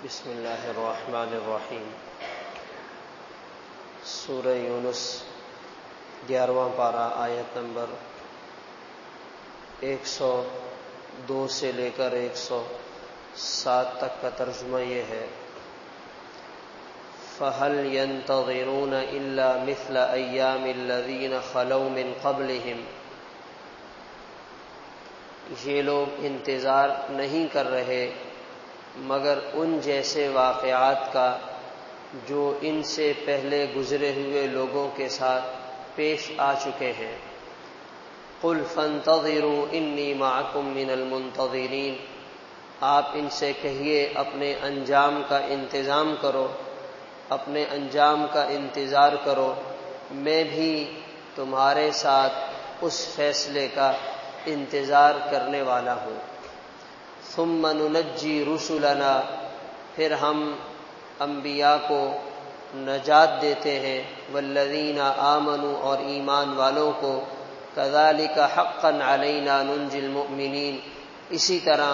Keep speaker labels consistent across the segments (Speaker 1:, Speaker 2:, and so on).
Speaker 1: بسم اللہ الرحمن الرحیم۔ سورہ یونس 11واں پارہ آیت نمبر 102 سے لے کر 107 تک کا ترجمہ یہ ہے: فَهَلْ يَنْتَظِرُونَ إِلَّا مِثْلَ أَيَّامِ الَّذِينَ خَلَوْا مِنْ قَبْلِهِمْ، یہ لوگ انتظار نہیں کر رہے مگر ان جیسے واقعات کا جو ان سے پہلے گزرے ہوئے لوگوں کے ساتھ پیش آ چکے ہیں۔ قُلْ فَانْتَظِرُوا إِنِّي مَعَكُمْ مِنَ الْمُنْتَظِرِينَ، آپ ان سے کہیے اپنے انجام کا انتظام کرو، اپنے انجام کا انتظار کرو، میں بھی تمہارے ساتھ اس فیصلے کا انتظار کرنے والا ہوں۔ ثم ننجی رسلنا، پھر ہم انبیاء کو نجات دیتے ہیں، والذین آمنوا، اور ایمان والوں کو، کذالک حقا علینا ننجی المؤمنین، اسی طرح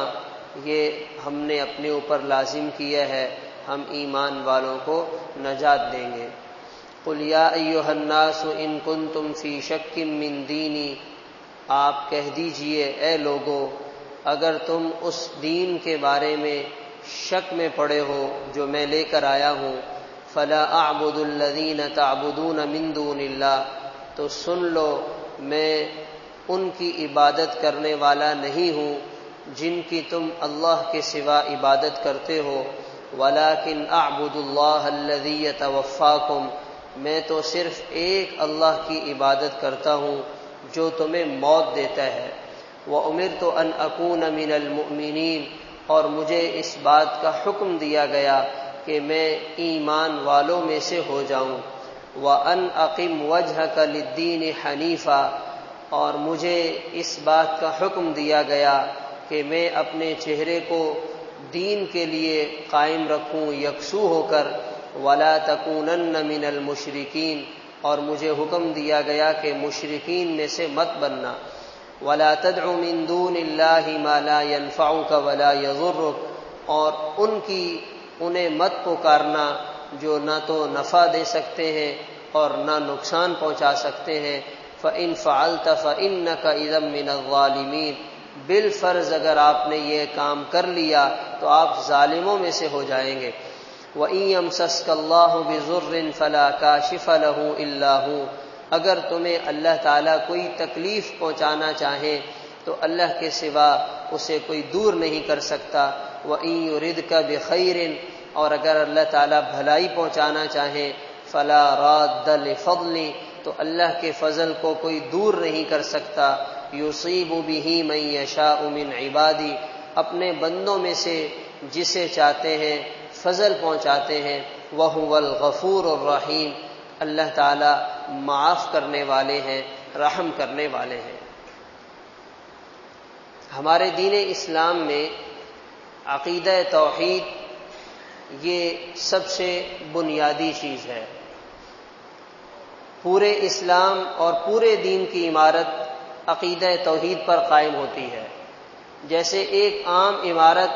Speaker 1: یہ ہم نے اپنے اوپر لازم کیا ہے، ہم ایمان والوں کو نجات دیں گے۔ قل یا ایھا الناس ان کنتم فی شک من دینی، آپ کہہ دیجئے اے لوگو، اگر تم اس دین کے بارے میں شک میں پڑے ہو جو میں لے کر آیا ہوں، فلا اعبد الذین تعبدون من دون اللہ، تو سن لو میں ان کی عبادت کرنے والا نہیں ہوں جن کی تم اللہ کے سوا عبادت کرتے ہو، ولکن اعبد اللہ الذی یتوفاکم، میں تو صرف ایک اللہ کی عبادت کرتا ہوں جو تمہیں موت دیتا ہے۔ وَأُمِرْتُ أَنْ أَكُونَ مِنَ الْمُؤْمِنِينَ، اور مجھے اس بات کا حکم دیا گیا کہ میں ایمان والوں میں سے ہو جاؤں۔ وَأَنْ أَقِمْ وَجْهَكَ لِلدِّينِ حَنِيفًا، اور مجھے اس بات کا حکم دیا گیا کہ میں اپنے چہرے کو دین کے لیے قائم رکھوں یکسو ہو کر۔ وَلَا تَكُونَنَّ مِنَ الْمُشْرِكِينَ، اور مجھے حکم دیا گیا کہ مشرکین میں سے مت بننا۔ وَلَا تَدْعُ مِن دُونِ اللَّهِ مَا لَا يَنفَعُكَ وَلَا يَضُرُّكَ، اور انہیں مت پکارنا جو نہ تو نفع دے سکتے ہیں اور نہ نقصان پہنچا سکتے ہیں۔ فَإِن فَعَلْتَ فَإِنَّكَ إِذًا مِّنَ الظَّالِمِينَ، بالفرض اگر آپ نے یہ کام کر لیا تو آپ ظالموں میں سے ہو جائیں گے۔ وَإِن يَمْسَسْكَ اللَّهُ بِضُرٍّ فَلَا كَاشِفَ لَهُ إِلَّا هُوَ، اگر تمہیں اللہ تعالیٰ کوئی تکلیف پہنچانا چاہیں تو اللہ کے سوا اسے کوئی دور نہیں کر سکتا۔ وَإِن يُرِدْكَ بِخَيْرٍ، اور اگر اللہ تعالیٰ بھلائی پہنچانا چاہیں، فَلَا رَادَّ لِفَضْلِهِ، تو اللہ کے فضل کو کوئی دور نہیں کر سکتا۔ يُصِيبُ بِهِ مَن يَشَاءُ مِنْ عِبَادِهِ، اپنے بندوں میں سے جسے چاہتے ہیں فضل پہنچاتے ہیں۔ وَهُوَ الْغَفُورُ الرَّحِيمُ، اللہ تعالیٰ معاف کرنے والے ہیں، رحم کرنے والے ہیں۔ ہمارے دین اسلام میں عقیدہ توحید یہ سب سے بنیادی چیز ہے۔ پورے اسلام اور پورے دین کی عمارت عقیدہ توحید پر قائم ہوتی ہے۔ جیسے ایک عام عمارت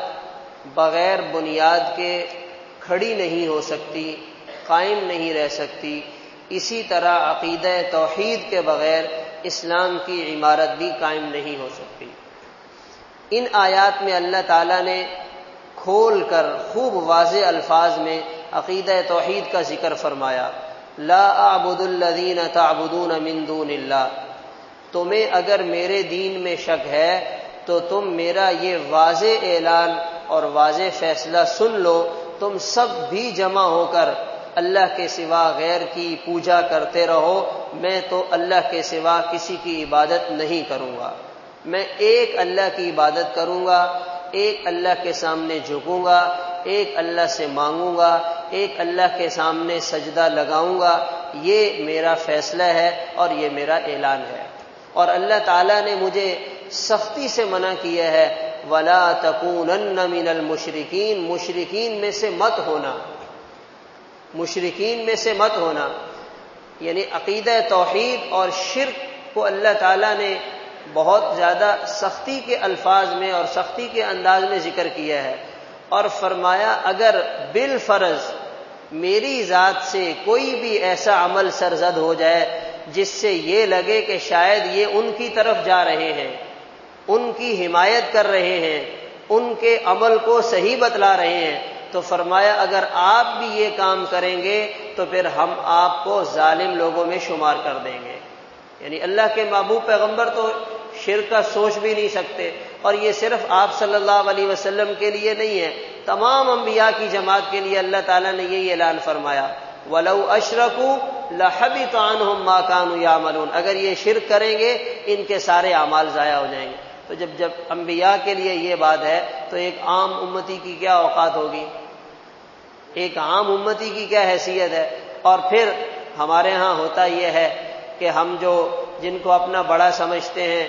Speaker 1: بغیر بنیاد کے کھڑی نہیں ہو سکتی، قائم نہیں رہ سکتی، اسی طرح عقیدہ توحید کے بغیر اسلام کی عمارت بھی قائم نہیں ہو سکتی۔ ان آیات میں اللہ تعالیٰ نے کھول کر خوب واضح الفاظ میں عقیدہ توحید کا ذکر فرمایا۔ لا اعبد الذین تعبدون من دون اللہ، تمہیں اگر میرے دین میں شک ہے تو تم میرا یہ واضح اعلان اور واضح فیصلہ سن لو، تم سب بھی جمع ہو کر اللہ کے سوا غیر کی پوجا کرتے رہو، میں تو اللہ کے سوا کسی کی عبادت نہیں کروں گا، میں ایک اللہ کی عبادت کروں گا، ایک اللہ کے سامنے جھکوں گا، ایک اللہ سے مانگوں گا، ایک اللہ کے سامنے سجدہ لگاؤں گا، یہ میرا فیصلہ ہے اور یہ میرا اعلان ہے۔ اور اللہ تعالیٰ نے مجھے سختی سے منع کیا ہے، وَلَا تَكُونَنَّ مِنَ الْمُشْرِكِينَ، مشرکین میں سے مت ہونا، مشرکین میں سے مت ہونا، یعنی عقیدہ توحید اور شرک کو اللہ تعالیٰ نے بہت زیادہ سختی کے الفاظ میں اور سختی کے انداز میں ذکر کیا ہے۔ اور فرمایا اگر بالفرض میری ذات سے کوئی بھی ایسا عمل سرزد ہو جائے جس سے یہ لگے کہ شاید یہ ان کی طرف جا رہے ہیں، ان کی حمایت کر رہے ہیں، ان کے عمل کو صحیح بتلا رہے ہیں، تو فرمایا اگر آپ بھی یہ کام کریں گے تو پھر ہم آپ کو ظالم لوگوں میں شمار کر دیں گے۔ یعنی اللہ کے محبوب پیغمبر تو شرک کا سوچ بھی نہیں سکتے، اور یہ صرف آپ صلی اللہ علیہ وسلم کے لیے نہیں ہے، تمام انبیاء کی جماعت کے لیے اللہ تعالیٰ نے یہی اعلان فرمایا، وَلَوْ أَشْرَكُوا لَحَبِطَ عَنْهُمْ مَا كَانُوا يَعْمَلُونَ، اگر یہ شرک کریں گے ان کے سارے اعمال ضائع ہو جائیں گے۔ تو جب انبیاء کے لیے یہ بات ہے تو ایک عام امتی کی کیا اوقات ہوگی، ایک عام امتی کی کیا حیثیت ہے۔ اور پھر ہمارے ہاں ہوتا یہ ہے کہ ہم جن کو اپنا بڑا سمجھتے ہیں،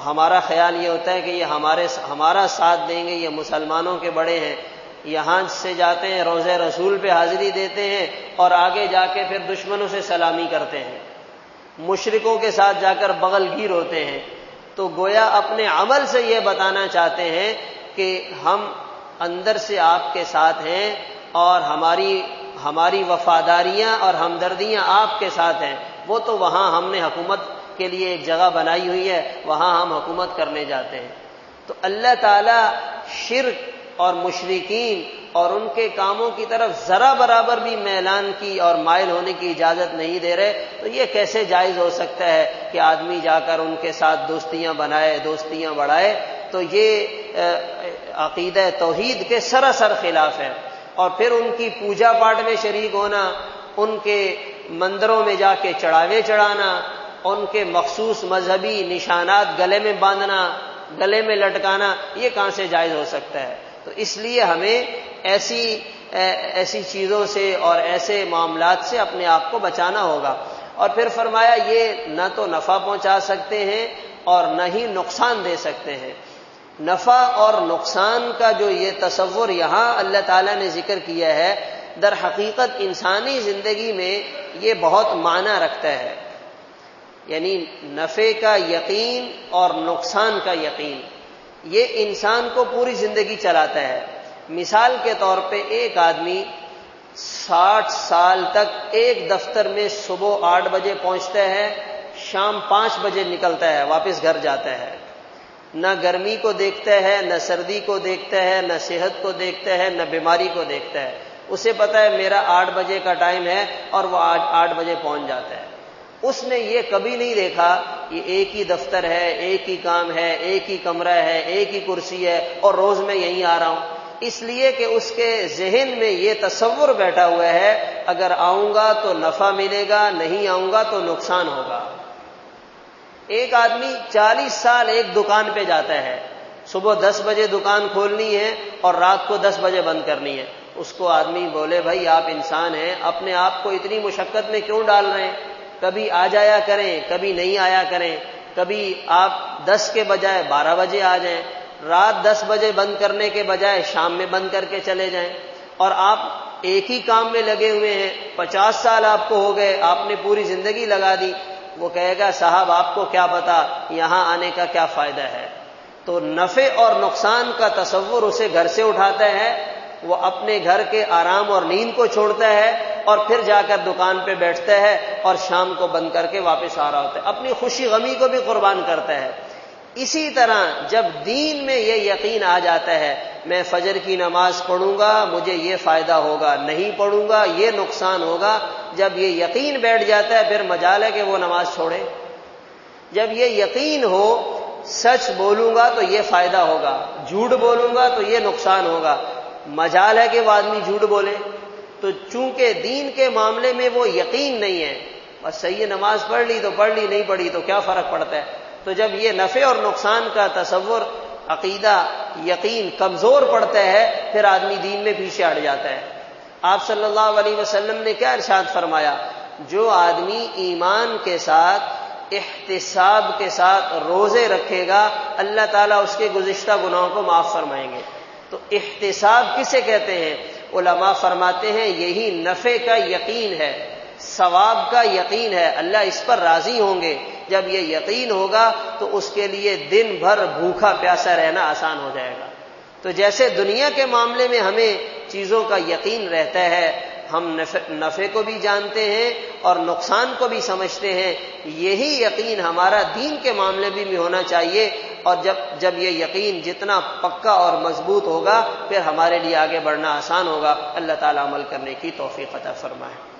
Speaker 1: ہمارا خیال یہ ہوتا ہے کہ یہ ہمارا ساتھ دیں گے، یہ مسلمانوں کے بڑے ہیں، یہاں سے جاتے ہیں روضہ رسول پہ حاضری دیتے ہیں اور آگے جا کے پھر دشمنوں سے سلامی کرتے ہیں، مشرکوں کے ساتھ جا کر بغل گیر ہوتے ہیں۔ تو گویا اپنے عمل سے یہ بتانا چاہتے ہیں کہ ہم اندر سے آپ کے ساتھ ہیں اور ہماری وفاداریاں اور ہمدردیاں آپ کے ساتھ ہیں۔ وہ تو وہاں ہم نے حکومت کے لیے ایک جگہ بنائی ہوئی ہے، وہاں ہم حکومت کرنے جاتے ہیں۔ تو اللہ تعالیٰ شرک اور مشرکین اور ان کے کاموں کی طرف ذرا برابر بھی میلان کی اور مائل ہونے کی اجازت نہیں دے رہے، تو یہ کیسے جائز ہو سکتا ہے کہ آدمی جا کر ان کے ساتھ دوستیاں بنائے، دوستیاں بڑھائے؟ تو یہ عقیدہ توحید کے سراسر خلاف ہے۔ اور پھر ان کی پوجا پاٹ میں شریک ہونا، ان کے مندروں میں جا کے چڑھاوے چڑھانا، ان کے مخصوص مذہبی نشانات گلے میں باندھنا، گلے میں لٹکانا، یہ کہاں سے جائز ہو سکتا ہے؟ تو اس لیے ہمیں ایسی چیزوں سے اور ایسے معاملات سے اپنے آپ کو بچانا ہوگا۔ اور پھر فرمایا یہ نہ تو نفع پہنچا سکتے ہیں اور نہ ہی نقصان دے سکتے ہیں۔ نفع اور نقصان کا جو یہ تصور یہاں اللہ تعالیٰ نے ذکر کیا ہے، در حقیقت انسانی زندگی میں یہ بہت معنی رکھتا ہے۔ یعنی نفع کا یقین اور نقصان کا یقین، یہ انسان کو پوری زندگی چلاتا ہے۔ مثال کے طور پہ ایک آدمی 60 سال تک ایک دفتر میں صبح 8 بجے پہنچتا ہے، شام 5 بجے نکلتا ہے، واپس گھر جاتا ہے، نہ گرمی کو دیکھتا ہے، نہ سردی کو دیکھتا ہے، نہ صحت کو دیکھتا ہے، نہ بیماری کو دیکھتا ہے۔ اسے پتا ہے میرا 8 بجے کا ٹائم ہے اور وہ 8 بجے پہنچ جاتا ہے۔ اس نے یہ کبھی نہیں دیکھا یہ ایک ہی دفتر ہے، ایک ہی کام ہے، ایک ہی کمرہ ہے، ایک ہی کرسی ہے اور روز میں یہیں آ رہا ہوں، اس لیے کہ اس کے ذہن میں یہ تصور بیٹھا ہوا ہے اگر آؤں گا تو نفع ملے گا، نہیں آؤں گا تو نقصان ہوگا۔ ایک آدمی 40 سال ایک دکان پہ جاتا ہے، صبح 10 بجے دکان کھولنی ہے اور رات کو 10 بجے بند کرنی ہے۔ اس کو آدمی بولے بھائی آپ انسان ہیں، اپنے آپ کو اتنی مشقت میں کیوں ڈال رہے ہیں؟ کبھی آ جایا کریں، کبھی نہیں آیا کریں، کبھی آپ 10 کے بجائے 12 بجے آ جائیں، رات 10 بجے بند کرنے کے بجائے شام میں بند کر کے چلے جائیں۔ اور آپ ایک ہی کام میں لگے ہوئے ہیں، 50 سال آپ کو ہو گئے، آپ نے پوری زندگی لگا دی۔ وہ کہے گا صاحب آپ کو کیا پتا یہاں آنے کا کیا فائدہ ہے؟ تو نفع اور نقصان کا تصور اسے گھر سے اٹھاتا ہے، وہ اپنے گھر کے آرام اور نیند کو چھوڑتا ہے اور پھر جا کر دکان پہ بیٹھتا ہے اور شام کو بند کر کے واپس آ رہا ہوتا ہے، اپنی خوشی غمی کو بھی قربان کرتا ہے۔ اسی طرح جب دین میں یہ یقین آ جاتا ہے میں فجر کی نماز پڑھوں گا مجھے یہ فائدہ ہوگا، نہیں پڑھوں گا یہ نقصان ہوگا، جب یہ یقین بیٹھ جاتا ہے پھر مجال ہے کہ وہ نماز چھوڑے۔ جب یہ یقین ہو سچ بولوں گا تو یہ فائدہ ہوگا، جھوٹ بولوں گا تو یہ نقصان ہوگا، مجال ہے کہ وہ آدمی جھوٹ بولے۔ تو چونکہ دین کے معاملے میں وہ یقین نہیں ہے، بس صحیح نماز پڑھ لی تو پڑھ لی، نہیں پڑھی تو کیا فرق پڑتا ہے؟ تو جب یہ نفع اور نقصان کا تصور، عقیدہ، یقین کمزور پڑتا ہے پھر آدمی دین میں پیچھے ہٹ جاتا ہے۔ آپ صلی اللہ علیہ وسلم نے کیا ارشاد فرمایا؟ جو آدمی ایمان کے ساتھ احتساب کے ساتھ روزے رکھے گا اللہ تعالیٰ اس کے گزشتہ گناہوں کو معاف فرمائیں گے۔ تو احتساب کسے کہتے ہیں؟ علماء فرماتے ہیں یہی نفع کا یقین ہے، ثواب کا یقین ہے، اللہ اس پر راضی ہوں گے۔ جب یہ یقین ہوگا تو اس کے لیے دن بھر بھوکا پیاسا رہنا آسان ہو جائے گا۔ تو جیسے دنیا کے معاملے میں ہمیں چیزوں کا یقین رہتا ہے، ہم نفع کو بھی جانتے ہیں اور نقصان کو بھی سمجھتے ہیں، یہی یقین ہمارا دین کے معاملے بھی ہونا چاہیے۔ اور جب یہ یقین جتنا پکا اور مضبوط ہوگا، پھر ہمارے لیے آگے بڑھنا آسان ہوگا۔ اللہ تعالیٰ عمل کرنے کی توفیق عطا فرمائے۔